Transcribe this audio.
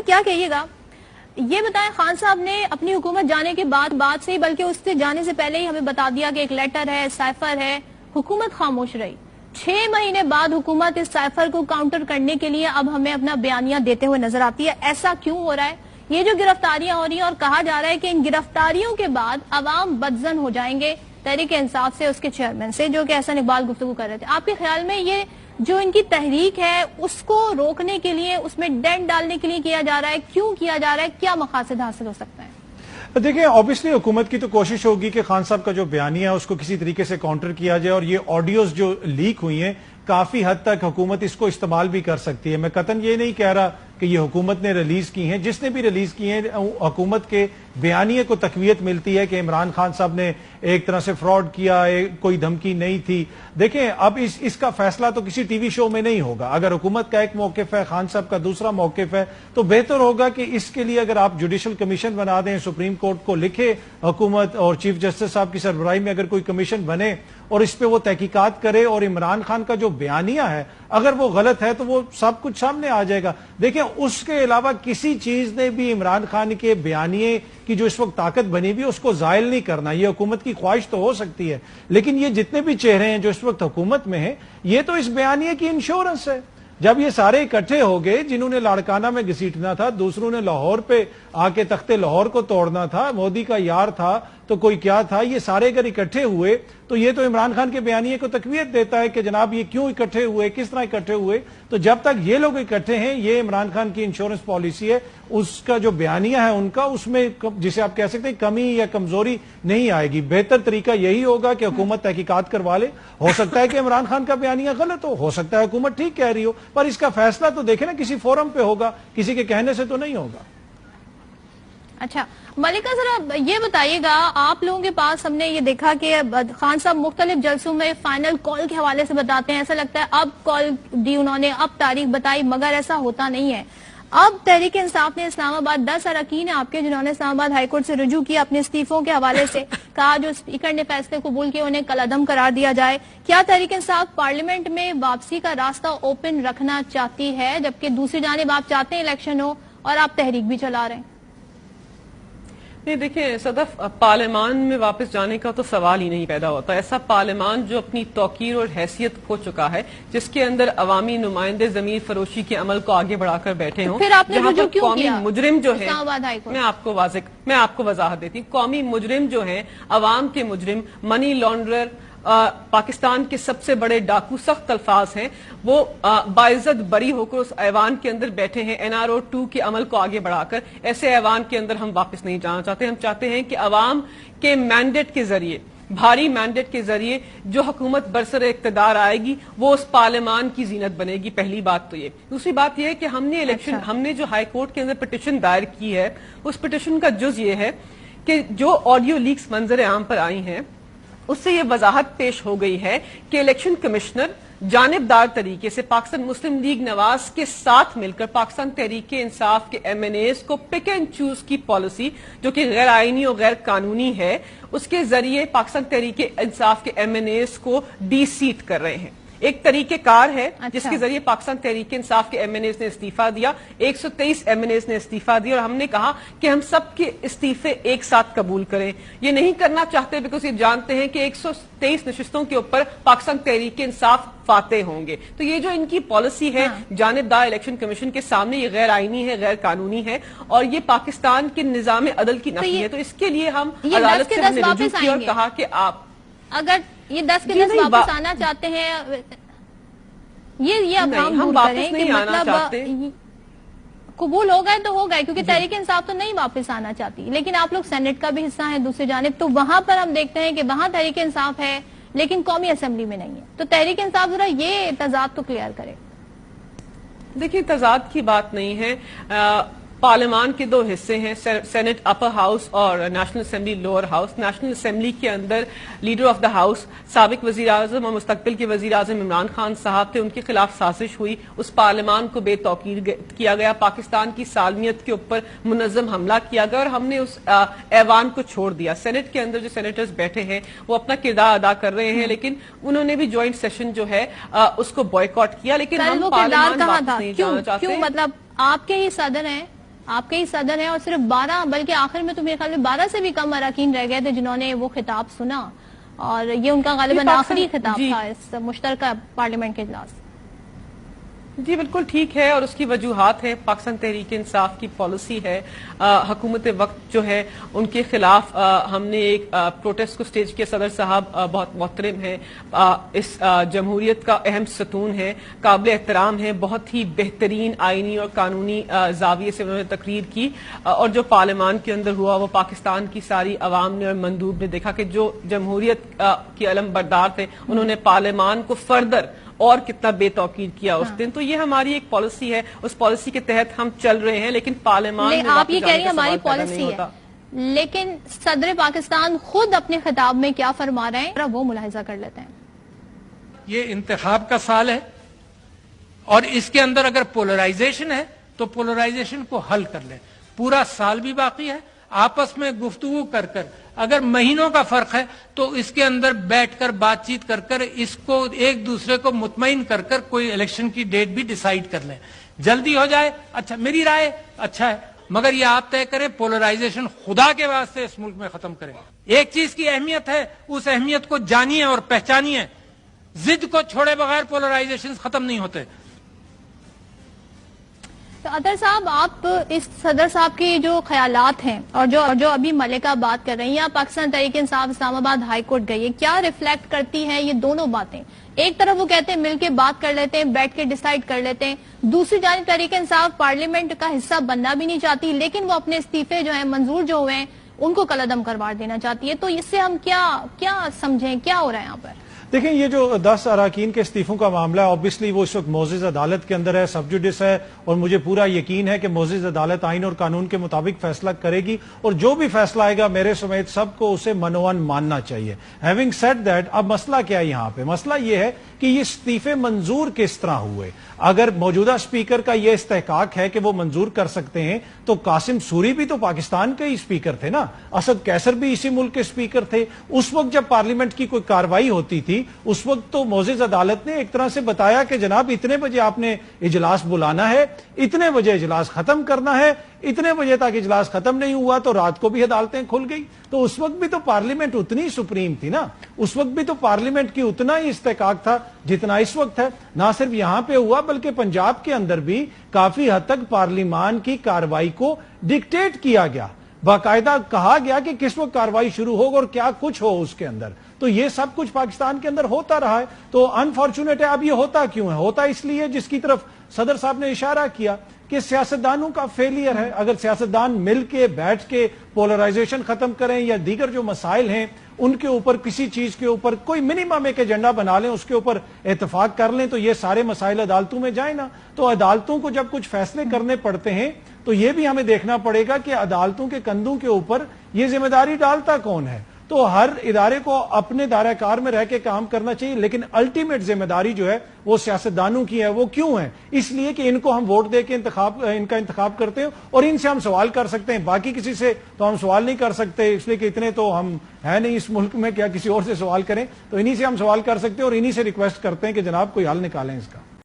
Doctor کیا کہیے گا، یہ بتائیں خان صاحب نے اپنی حکومت جانے کے بعد سے ہی، بلکہ اس سے جانے سے پہلے ہی ہمیں بتا دیا کہ ایک لیٹر ہے، سائفر ہے، حکومت خاموش رہی. 6 مہینے بعد حکومت اس سائفر کو کاؤنٹر کرنے کے لیے اب ہمیں اپنا بیانیہ دیتے ہوئے نظر آتی ہے. ایسا کیوں ہو رہا ہے؟ یہ جو گرفتاریاں ہو رہی ہیں اور کہا جا رہا ہے کہ ان گرفتاریوں کے بعد عوام بدزن ہو جائیں گے تحریک انصاف سے، اس کے چیئرمین سے، جو کہ احسن اقبال گفتگو کر رہے تھے. آپ کے خیال میں یہ جو ان کی تحریک ہے اس کو روکنے کے لیے، اس میں ڈینٹ ڈالنے کے لیے کیا جا رہا ہے، کیوں کیا جا رہا ہے، کیا مقاصد حاصل ہو سکتا ہے؟ دیکھیں obviously حکومت کی تو کوشش ہوگی کہ خان صاحب کا جو بیانیہ ہے اس کو کسی طریقے سے کاؤنٹر کیا جائے، اور یہ آڈیوز جو لیک ہوئی ہیں کافی حد تک حکومت اس کو استعمال بھی کر سکتی ہے. میں قطعاً یہ نہیں کہہ رہا کہ یہ حکومت نے ریلیز کی ہیں، جس نے بھی ریلیز کی ہیں حکومت کے بیانیے کو تقویت ملتی ہے کہ عمران خان صاحب نے ایک طرح سے فراڈ کیا، کوئی دھمکی نہیں تھی. دیکھیں اب اس کا فیصلہ تو کسی ٹی وی شو میں نہیں ہوگا. اگر حکومت کا ایک موقف ہے، خان صاحب کا دوسرا موقف ہے، تو بہتر ہوگا کہ اس کے لیے اگر آپ جوڈیشل کمیشن بنا دیں، سپریم کورٹ کو لکھے حکومت، اور چیف جسٹس صاحب کی سربراہی میں اگر کوئی کمیشن بنے اور اس پہ وہ تحقیقات کرے، اور عمران خان کا جو بیانیہ ہے اگر وہ غلط ہے تو وہ سب کچھ سامنے آ جائے گا. دیکھیں اس کے علاوہ کسی چیز نے بھی عمران خان کے بیانیے کی جو اس وقت طاقت بنی ہوئی اس کو زائل نہیں کرنا. یہ حکومت کی خواہش تو ہو سکتی ہے، لیکن یہ جتنے بھی چہرے ہیں جو اس وقت حکومت میں ہیں، یہ تو اس بیانیے کی انشورنس ہے. جب یہ سارے اکٹھے ہو گئے، جنہوں نے لاڑکانہ میں گھسیٹنا تھا، دوسروں نے لاہور پہ آ کے تخت لاہور کو توڑنا تھا، مودی کا یار تھا تو کوئی کیا تھا، یہ سارے اگر اکٹھے ہوئے تو یہ تو عمران خان کے بیانیے کو تقویت دیتا ہے کہ جناب یہ کیوں اکٹھے ہوئے، کس طرح اکٹھے ہوئے. تو جب تک یہ لوگ اکٹھے ہیں، یہ عمران خان کی انشورنس پالیسی ہے، اس کا جو بیانیہ ہے ان کا، اس میں جسے آپ کہہ سکتے ہیں کمی یا کمزوری نہیں آئے گی. بہتر طریقہ یہی ہوگا کہ حکومت تحقیقات کروا لے. ہو سکتا ہے کہ عمران خان کا بیانیہ غلط ہو سکتا ہے حکومت ٹھیک کہہ رہی ہو، پر اس کا فیصلہ تو دیکھیں نا کسی فورم پہ ہوگا، کسی کے کہنے سے تو نہیں ہوگا. اچھا ملکہ ذرا یہ بتائیے گا، آپ لوگوں کے پاس ہم نے یہ دیکھا کہ خان صاحب مختلف جلسوں میں فائنل کال کے حوالے سے بتاتے ہیں، ایسا لگتا ہے اب کال دی انہوں نے، اب تاریخ بتائی، مگر ایسا ہوتا نہیں ہے. اب تحریک انصاف نے اسلام آباد 10 اراکین ہیں آپ کے جنہوں نے اسلام آباد ہائی کورٹ سے رجوع کیا اپنے استعفوں کے حوالے سے، کہا جو اسپیکر نے فیصلے قبول کیے انہیں کل عدم قرار دیا جائے. کیا تحریک انصاف پارلیمنٹ میں واپسی کا راستہ اوپن رکھنا چاہتی ہے، جبکہ دوسری جانب آپ چاہتے ہیں الیکشن ہو اور آپ تحریک بھی چلا رہے ہیں؟ نہیں دیکھیں صدف، پارلیمان میں واپس جانے کا تو سوال ہی نہیں پیدا ہوتا. ایسا پارلیمان جو اپنی توقیر اور حیثیت کھو چکا ہے، جس کے اندر عوامی نمائندے ضمیر فروشی کے عمل کو آگے بڑھا کر بیٹھے ہوں، جہاں پر قومی مجرم جو ہیں، میں آپ کو وضاحت دیتی ہوں، قومی مجرم جو ہیں، عوام کے مجرم، منی لانڈرر، پاکستان کے سب سے بڑے ڈاکو، سخت الفاظ ہیں، وہ باعزت بری ہو کر اس ایوان کے اندر بیٹھے ہیں. NRO 2 کے عمل کو آگے بڑھا کر ایسے ایوان کے اندر ہم واپس نہیں جانا چاہتے. ہم چاہتے ہیں کہ عوام کے مینڈیٹ کے ذریعے، بھاری مینڈیٹ کے ذریعے جو حکومت برسر اقتدار آئے گی وہ اس پارلیمان کی زینت بنے گی. پہلی بات تو یہ. دوسری بات یہ ہے کہ ہم نے جو ہائی کورٹ کے اندر پٹیشن دائر کی ہے، اس پٹیشن کا جز یہ ہے کہ جو آڈیو لیکس منظر عام پر آئی ہیں اس سے یہ وضاحت پیش ہو گئی ہے کہ الیکشن کمشنر جانبدار طریقے سے پاکستان مسلم لیگ نواز کے ساتھ مل کر پاکستان تحریک انصاف کے MNAs کو پک اینڈ چوز کی پالیسی، جو کہ غیر آئینی اور غیر قانونی ہے، اس کے ذریعے پاکستان تحریک انصاف کے MNAs کو ڈی سیٹ کر رہے ہیں. ایک طریقہ کار ہے جس کے ذریعے پاکستان تحریک انصاف کے MNAs نے استعفیٰ دیا، 123 MNAs نے استعفیٰ دیا، اور ہم نے کہا کہ ہم سب کے استعفے ایک ساتھ قبول کریں. یہ نہیں کرنا چاہتے بیکاز یہ جانتے ہیں کہ 123 نشستوں کے اوپر پاکستان تحریک انصاف فاتح ہوں گے. تو یہ جو ان کی پالیسی ہے جانبدار الیکشن کمیشن کے سامنے، یہ غیر آئینی ہے، غیر قانونی ہے، اور یہ پاکستان کے نظام عدل کی نفی ہے. تو اس کے لیے ہم عدالت سے ہم نے رجوع کیا اور کہا کہ آپ اگر یہ 10 کے 10 واپس آنا چاہتے ہیں، یہ اب ہم واپس نہیں آنا چاہتے، قبول ہو گئے تو ہو گئے، کیونکہ تحریک انصاف تو نہیں واپس آنا چاہتی. لیکن آپ لوگ سینٹ کا بھی حصہ ہیں دوسری جانب، تو وہاں پر ہم دیکھتے ہیں کہ وہاں تحریک انصاف ہے لیکن قومی اسمبلی میں نہیں ہے. تو تحریک انصاف ذرا یہ تضاد تو کلیئر کرے. دیکھیں تضاد کی بات نہیں ہے. پارلیمان کے 2 حصے ہیں، سینٹ اپر ہاؤس اور national assembly lower house. National assembly کے اندر لیڈر آف دا ہاؤس سابق وزیر اعظم اور مستقبل کے وزیر اعظم عمران خان صاحب تھے، ان کے خلاف سازش ہوئی، اس پارلیمان کو بے توقیر کیا گیا، پاکستان کی سالمیت کے اوپر منظم حملہ کیا گیا، اور ہم نے اس ایوان کو چھوڑ دیا. سینٹ کے اندر جو سینیٹرز بیٹھے ہیں وہ اپنا کردار ادا کر رہے ہیں، لیکن انہوں نے بھی جوائنٹ سیشن جو ہے اس کو بوائیکاٹ کیا. لیکن ہم پارلیمان واپس نہیں جانا چاہتے. کیوں؟ مطلب آپ کے ہی صدر ہیں، آپ کے ہی صدر ہیں اور صرف 12 بلکہ آخر میں تو میرے خیال میں 12 سے بھی کم اراکین رہ گئے تھے جنہوں نے وہ خطاب سنا، اور یہ ان کا غالباً آخری خطاب تھا اس مشترکہ پارلیمنٹ کے اجلاس۔ جی بالکل ٹھیک ہے، اور اس کی وجوہات ہے، پاکستان تحریک انصاف کی پالیسی ہے، حکومت وقت جو ہے ان کے خلاف ہم نے ایک پروٹیسٹ کو سٹیج کیا۔ صدر صاحب بہت محترم ہیں، اس جمہوریت کا اہم ستون ہے، قابل احترام ہے، بہت ہی بہترین آئینی اور قانونی زاویے سے انہوں نے تقریر کی، اور جو پارلیمان کے اندر ہوا وہ پاکستان کی ساری عوام نے اور مندوب نے دیکھا کہ جو جمہوریت کے علم بردار تھے انہوں نے پارلیمان کو فردر اور کتنا بے توقیر کیا اس دن۔ تو یہ ہماری ایک پالیسی ہے، اس پالیسی کے تحت ہم چل رہے ہیں، لیکن پارلیمان میں آپ یہ کہہ رہی ہیں ہماری پالیسی ہے، لیکن صدر پاکستان خود اپنے خطاب میں کیا فرما رہے ہیں وہ ملاحظہ کر لیتے ہیں۔ یہ انتخاب کا سال ہے اور اس کے اندر اگر پولرائزیشن ہے تو پولرائزیشن کو حل کر لیں۔ پورا سال بھی باقی ہے، آپس میں گفتگو کر کر اگر مہینوں کا فرق ہے تو اس کے اندر بیٹھ کر بات چیت کر کر اس کو ایک دوسرے کو مطمئن کر کر کوئی الیکشن کی ڈیٹ بھی ڈیسائیڈ کر لیں۔ جلدی ہو جائے اچھا، میری رائے اچھا ہے، مگر یہ آپ طے کریں پولرائزیشن خدا کے واسطے اس ملک میں ختم کریں۔ ایک چیز کی اہمیت ہے، اس اہمیت کو جانیے اور پہچانیے، ضد کو چھوڑے بغیر پولرائزیشن ختم نہیں ہوتے۔ تو اطہر صاحب، آپ اس صدر صاحب کے جو خیالات ہیں اور جو ابھی ملکہ بات کر رہی ہیں، پاکستان تحریک انصاف اسلام آباد ہائی کورٹ گئی ہے، کیا ریفلیکٹ کرتی ہیں یہ دونوں باتیں؟ ایک طرف وہ کہتے ہیں مل کے بات کر لیتے ہیں، بیٹھ کے ڈیسائیڈ کر لیتے ہیں، دوسری جانب تحریک انصاف پارلیمنٹ کا حصہ بننا بھی نہیں چاہتی، لیکن وہ اپنے استعفے جو ہیں منظور جو ہوئے ہیں ان کو کالعدم کروا دینا چاہتی ہے۔ تو اس سے ہم کیا سمجھیں، کیا ہو رہا ہے یہاں پر؟ دیکھیں، یہ جو 10 اراکین کے استعفوں کا معاملہ ہے، اوبیسلی وہ اس وقت معزز عدالت کے اندر ہے، سب جوڈس ہے، اور مجھے پورا یقین ہے کہ معزز عدالت آئین اور قانون کے مطابق فیصلہ کرے گی، اور جو بھی فیصلہ آئے گا میرے سمیت سب کو اسے منوان ماننا چاہیے۔ ہیونگ سیڈ دیٹ، اب مسئلہ کیا ہے یہاں پہ؟ مسئلہ یہ ہے کہ یہ استعفے منظور کس طرح ہوئے۔ اگر موجودہ اسپیکر کا یہ استحقاق ہے کہ وہ منظور کر سکتے ہیں تو قاسم سوری بھی تو پاکستان کے ہی اسپیکر تھے نا، اسد کیسر بھی اسی ملک کے اسپیکر تھے۔ اس وقت جب پارلیمنٹ کی کوئی کاروائی ہوتی تھی اس وقت تو معزز عدالت نے ایک طرح سے بتایا کہ جناب اتنے بجے آپ نے اجلاس بلانا ہے، اتنے بجے اجلاس ختم کرنا ہے، اتنے بجے تک اجلاس ختم نہیں ہوا تو رات کو بھی عدالتیں کھل گئی۔ تو اس وقت بھی تو پارلیمنٹ اتنی سپریم تھی نا، اس وقت بھی تو پارلیمنٹ کی اتنا ہی استحقاق تھا جتنا اس وقت ہے۔ نہ صرف یہاں پہ ہوا بلکہ پنجاب کے اندر بھی کافی حد تک پارلیمان کی کاروائی کو ڈکٹیٹ کیا گیا، باقاعدہ کہا گیا کہ کس وقت کاروائی شروع ہوگا اور کیا کچھ ہو اس کے اندر۔ تو یہ سب کچھ پاکستان کے اندر ہوتا رہا ہے، تو انفارچونیٹ ہے۔ اب یہ ہوتا کیوں ہے؟ ہوتا اس لیے جس کی طرف صدر صاحب نے اشارہ کیا کہ سیاستدانوں کا فیلئر ہے۔ اگر سیاستدان مل کے بیٹھ کے پولرائزیشن ختم کریں یا دیگر جو مسائل ہیں ان کے اوپر کسی چیز کے اوپر کوئی منیمم ایک ایجنڈا بنا لیں، اس کے اوپر اتفاق کر لیں، تو یہ سارے مسائل عدالتوں میں جائیں نا۔ تو عدالتوں کو جب کچھ فیصلے کرنے پڑتے ہیں تو یہ بھی ہمیں دیکھنا پڑے گا کہ عدالتوں کے کندھوں کے اوپر یہ ذمہ داری ڈالتا کون ہے۔ تو ہر ادارے کو اپنے دائرہ کار میں رہ کے کام کرنا چاہیے، لیکن الٹیمیٹ ذمہ داری جو ہے وہ سیاستدانوں کی ہے۔ وہ کیوں ہے؟ اس لیے کہ ان کو ہم ووٹ دے کے ان کا انتخاب کرتے ہیں اور ان سے ہم سوال کر سکتے ہیں، باقی کسی سے تو ہم سوال نہیں کر سکتے، اس لیے کہ اتنے تو ہم ہیں نہیں اس ملک میں کیا کسی اور سے سوال کریں۔ تو انہی سے ہم سوال کر سکتے ہیں اور انہی سے ریکویسٹ کرتے ہیں کہ جناب کوئی حل نکالیں اس کا۔